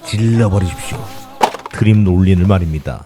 질러버리십시오. 트림 논리를 말입니다.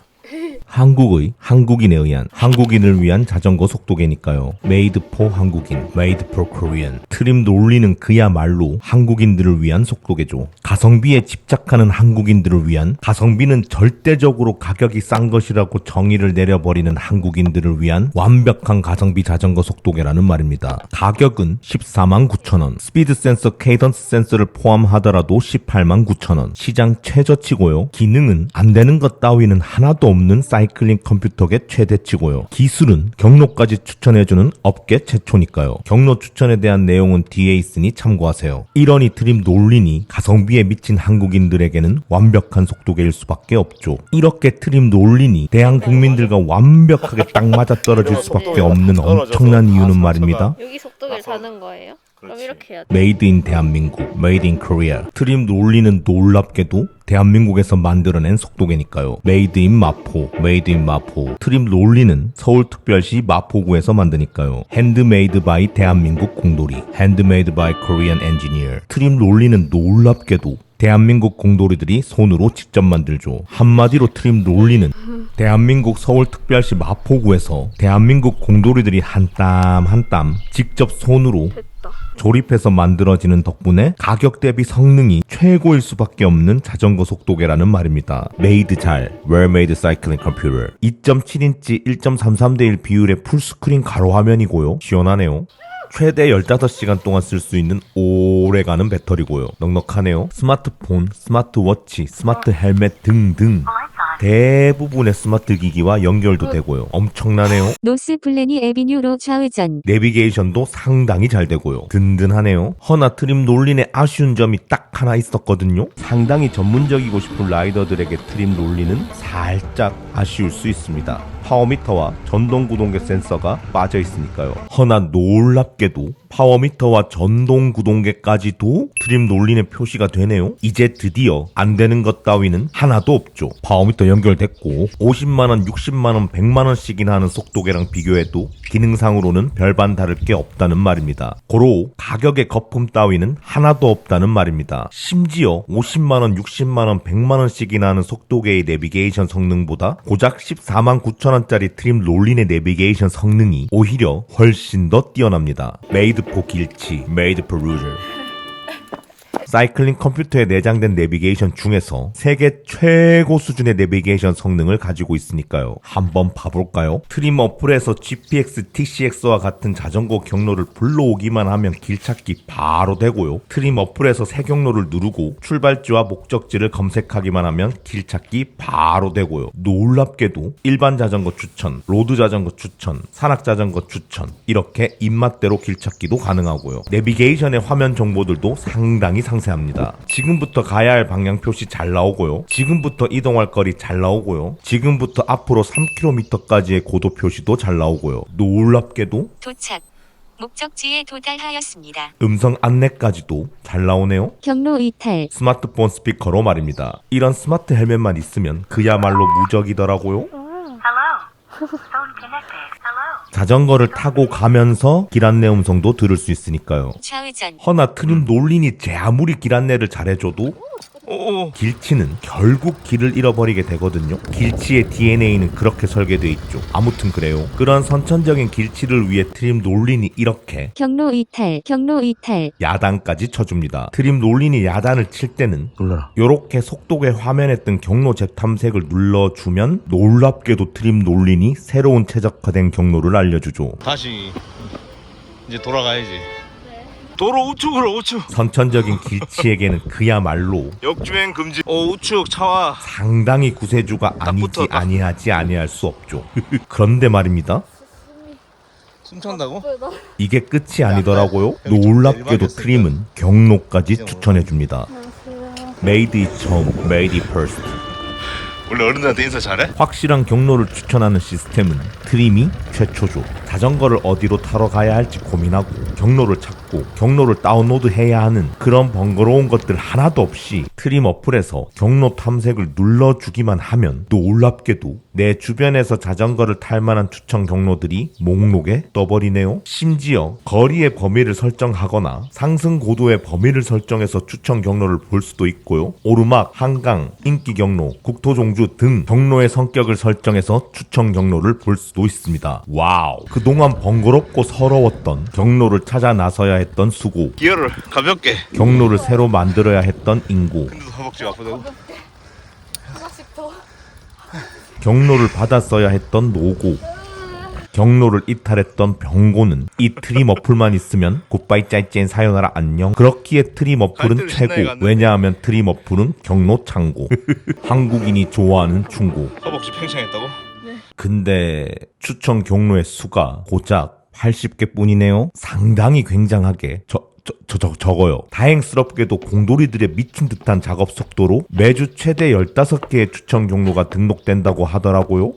한국인에 의한 한국인을 위한 자전거 속도계니까요. Made for 한국인, Made for Korean. 트림 논리는 그야말로 한국인들을 위한 속도계죠. 가성비에 집착하는 한국인들을 위한, 가성비는 절대적으로 가격이 싼 것이라고 정의를 내려버리는 한국인들을 위한 완벽한 가성비 자전거 속도계라는 말입니다. 가격은 149,000원, 스피드 센서, 케이던스 센서를 포함하더라도 189,000원. 시장 최저치고요. 기능은 안 되는 것 따위는 하나도 없는 사이클링 컴퓨터계 최대치고요. 기술은 경로까지 추천해주는 업계 최초니까요. 경로 추천에 대한 내용은 뒤에 있으니 참고하세요. 이러니 트림 논리니 가성비에 미친 한국인들에게는 완벽한 속도계일 수밖에 없죠. 이렇게 트림 논리니 대한 국민들과 완벽하게 딱 맞아 떨어질 수밖에 없는 엄청난 이유는 말입니다. 여기 속도계를 사는 거예요? 그럼 이렇게 해야 돼. Made in 대한민국, Made in Korea. 트림 논리는 놀랍게도 대한민국에서 만들어낸 속도계니까요. Made in 마포, Made in 마포. 트림 논리는 서울특별시 마포구에서 만드니까요. Handmade by 대한민국 공돌이, Handmade by Korean engineer. 트림 논리는 놀랍게도 대한민국 공돌이들이 손으로 직접 만들죠. 한마디로 트림 논리는 대한민국 서울특별시 마포구에서 대한민국 공돌이들이 한 땀 한 땀 직접 손으로 조립해서 만들어지는 덕분에 가격 대비 성능이 최고일 수밖에 없는 자전거 속도계라는 말입니다. Made 잘, Well Made Cycling Computer. 2.7인치 1.33대1 비율의 풀스크린 가로화면이고요. 시원하네요. 최대 15시간 동안 쓸 수 있는 오래가는 배터리고요. 넉넉하네요. 스마트폰, 스마트워치, 스마트 헬멧 등등 대부분의 스마트 기기와 연결도 되고요. 엄청나네요. 노스 플래니 에비뉴로 좌회전. 내비게이션도 상당히 잘 되고요. 든든하네요. 허나 트림 논린의 아쉬운 점이 딱 하나 있었거든요. 상당히 전문적이고 싶은 라이더들에게 트림 논리는 살짝 아쉬울 수 있습니다. 파워미터와 전동구동계 센서가 빠져 있으니까요. 허나 놀랍게도 파워미터와 전동구동계까지도 트림 논린의 표시가 되네요. 이제 드디어 안 되는 것 따위는 하나도 없죠. 파워미터 연결됐고 50만원, 60만원, 100만원씩이나 하는 속도계랑 비교해도 기능상으로는 별반 다를 게 없다는 말입니다. 고로 가격의 거품 따위는 하나도 없다는 말입니다. 심지어 50만원, 60만원, 100만원씩이나 하는 속도계의 내비게이션 성능보다 고작 14만 9천원짜리 트림 논린의 내비게이션 성능이 오히려 훨씬 더 뛰어납니다. Made for 길치, Made for loser. 사이클링 컴퓨터에 내장된 내비게이션 중에서 세계 최고 수준의 내비게이션 성능을 가지고 있으니까요. 한번 봐볼까요? 트림 어플에서 GPX, TCX와 같은 자전거 경로를 불러오기만 하면 길찾기 바로 되고요. 트림 어플에서 새 경로를 누르고 출발지와 목적지를 검색하기만 하면 길찾기 바로 되고요. 놀랍게도 일반 자전거 추천, 로드 자전거 추천, 산악 자전거 추천 이렇게 입맛대로 길찾기도 가능하고요. 내비게이션의 화면 정보들도 상당히 상세합니다. 지금부터 가야 할 방향 표시 잘 나오고요. 지금부터 이동할 거리 잘 나오고요. 지금부터 앞으로 3km까지의 고도 표시도 잘 나오고요. 놀랍게도 도착. 목적지에 도달하였습니다. 음성 안내까지도 잘 나오네요. 경로 이탈. 스마트폰 스피커로 말입니다. 이런 스마트 헬멧만 있으면 그야말로 무적이더라고요. 자전거를 타고 가면서 길 안내 음성도 들을 수 있으니까요. 좌회전. 허나 트림 논린이 제 아무리 길 안내를 잘해줘도 길치는 결국 길을 잃어버리게 되거든요. 길치의 DNA는 그렇게 설계되어 있죠. 아무튼 그래요. 그런 선천적인 길치를 위해 트림 논린이 이렇게 경로 이탈. 경로 이탈. 야단까지 쳐줍니다. 트림 논린이 야단을 칠 때는 눌러라. 요렇게 속도계 화면에 뜬 경로 재탐색을 눌러주면 놀랍게도 트림 논린이 새로운 최적화된 경로를 알려주죠. 다시 이제 돌아가야지. 도로 우측으로 우측. 선천적인 길치에게는 그야말로 역주행 금지. 우측 차와. 상당히 구세주가 아니지 붙었다. 아니하지 아니할 수 없죠. 그런데 말입니다. 숨찬다고? 이게 끝이 아니더라고요. 놀랍게도 트림은 경로까지 추천해줍니다. Made it 처음, Made it first. 원래 어른들한테 인사 잘해? 확실한 경로를 추천하는 시스템은 트림이 최초죠. 자전거를 어디로 타러 가야 할지 고민하고 경로를 찾고 찾고 경로를 다운로드해야 하는 그런 번거로운 것들 하나도 없이 트림 어플에서 경로 탐색을 눌러주기만 하면 놀랍게도 내 주변에서 자전거를 탈 만한 추천 경로들이 목록에 떠버리네요. 심지어 거리의 범위를 설정하거나 상승 고도의 범위를 설정해서 추천 경로를 볼 수도 있고요. 오르막, 한강, 인기 경로, 국토종주 등 경로의 성격을 설정해서 추천 경로를 볼 수도 있습니다. 와우. 그동안 번거롭고 서러웠던 경로를 찾아 나서야 했던 수고, 기어를 가볍게. 경로를 새로 만들어야 했던 인고, 근데도 허벅지가 아프다고? 하나씩 더. 경로를 받아 써야 했던 노고, 경로를 이탈했던 병고는 이 트림 어플만 있으면 굿바이 짜이찐 사요나라 안녕. 그렇기에 트림 어플은 갈대를 최고. 신나게 갔는데. 왜냐하면 트림 어플은 경로 창고. 한국인이 좋아하는 충고. 허벅지 팽창했다고? 근데 추천 경로의 수가 고작 80개 뿐이네요. 상당히 굉장하게 적어요. 다행스럽게도 공돌이들의 미친 듯한 작업 속도로 매주 최대 15개의 추천 경로가 등록된다고 하더라고요.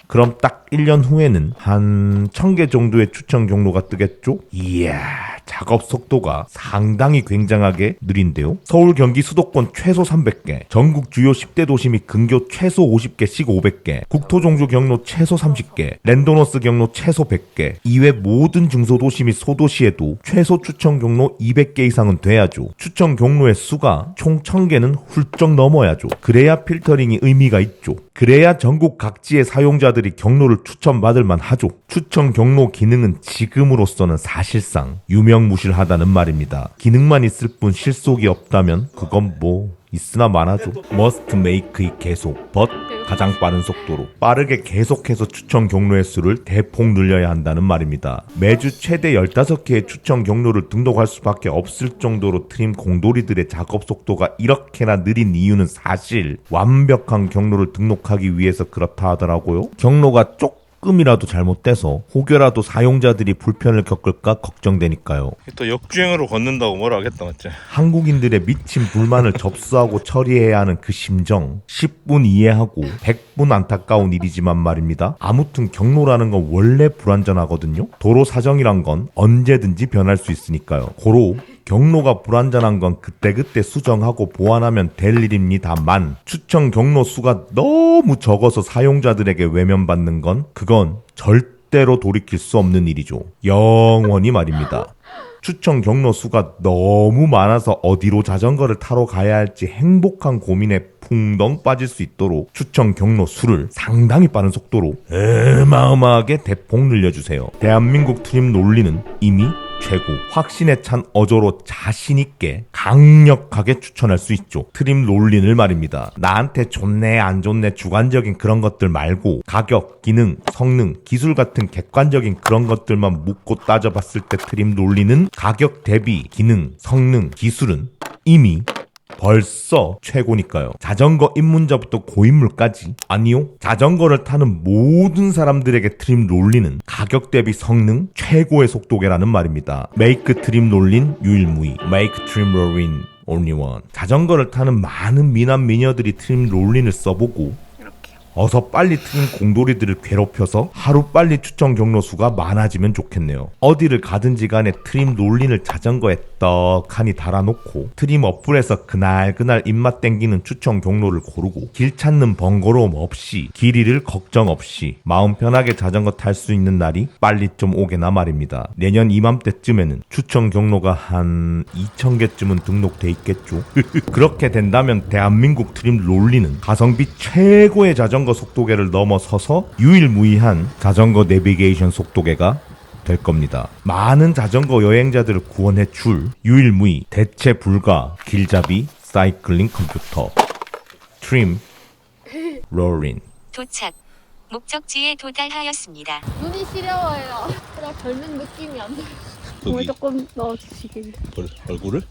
그럼 딱 1년 후에는 한 1000개 정도의 추천 경로가 뜨겠죠? 이야, 작업 속도가 상당히 굉장하게 느린데요. 서울, 경기, 수도권 최소 300개, 전국 주요 10대 도시 및 근교 최소 50개씩 500개, 국토종주 경로 최소 30개, 랜도너스 경로 최소 100개, 이외 모든 중소도시 및 소도시에도 최소 추천 경로 200개 이상은 돼야죠. 추천 경로의 수가 총 1000개는 훌쩍 넘어야죠. 그래야 필터링이 의미가 있죠. 그래야 전국 각지의 사용자들이 경로를 추천받을 만하죠. 추천 경로 기능은 지금으로서는 사실상 유명무실하다는 말입니다. 기능만 있을 뿐 실속이 없다면 그건 뭐 있으나 마나죠. must make의 계속, but 가장 빠른 속도로 빠르게 계속해서 추천 경로의 수를 대폭 늘려야 한다는 말입니다. 매주 최대 15개의 추천 경로를 등록할 수밖에 없을 정도로 트림 공돌이들의 작업 속도가 이렇게나 느린 이유는 사실 완벽한 경로를 등록하기 위해서 그렇다 하더라고요. 경로가 조금이라도 잘못돼서 혹여라도 사용자들이 불편을 겪을까 걱정되니까요. 또 역주행으로 걷는다고 뭐라 하겠다 맞지? 한국인들의 미친 불만을 접수하고 처리해야 하는 그 심정 10분 이해하고 100분 안타까운 일이지만 말입니다. 아무튼 경로라는 건 원래 불완전하거든요. 도로 사정이란 건 언제든지 변할 수 있으니까요. 고로 경로가 불완전한 건 그때그때 수정하고 보완하면 될 일입니다만 추천 경로 수가 너무 적어서 사용자들에게 외면받는 건 그건 절대로 돌이킬 수 없는 일이죠. 영원히 말입니다. 추천 경로 수가 너무 많아서 어디로 자전거를 타러 가야 할지 행복한 고민에 풍덩 빠질 수 있도록 추천 경로 수를 상당히 빠른 속도로 어마어마하게 대폭 늘려주세요. 대한민국 트림 논리는 이미 최고. 확신에 찬 어조로 자신있게 강력하게 추천할 수 있죠. 트림 롤린을 말입니다. 나한테 좋네 안 좋네 주관적인 그런 것들 말고 가격, 기능, 성능, 기술 같은 객관적인 그런 것들만 묻고 따져봤을 때 트림 롤린은 가격 대비 기능, 성능, 기술은 이미 벌써 최고니까요. 자전거 입문자부터 고인물까지, 아니요, 자전거를 타는 모든 사람들에게 트림 롤린은 가격 대비 성능 최고의 속도계라는 말입니다. 메이크 트림 롤린 유일무이, 메이크 트림 롤린 only one. 자전거를 타는 많은 미남 미녀들이 트림 롤린을 써보고 어서 빨리 트림 공돌이들을 괴롭혀서 하루빨리 추천 경로 수가 많아지면 좋겠네요. 어디를 가든지 간에 트림 롤린을 자전거에 떡하니 달아놓고 트림 어플에서 그날 입맛 땡기는 추천 경로를 고르고 길 찾는 번거로움 없이 길 잃을 걱정 없이 마음 편하게 자전거 탈 수 있는 날이 빨리 좀 오게나 말입니다. 내년 이맘때쯤에는 추천 경로가 한 2000개쯤은 등록돼 있겠죠. 그렇게 된다면 대한민국 트림 롤린은 가성비 최고의 자전거 속도계를 넘어서서 유일무이한 자전거 내비게이션 속도계가 될 겁니다. 많은 자전거 여행자들을 구원해 줄 유일무이 대체 불가 길잡이 사이클링 컴퓨터 트림 롤린. 도착. 목적지에 도달하였습니다. 눈이 시려워요. 그냥 젊은 느낌이 안 나요. 몸을 조금 넣어주시길. 얼굴을?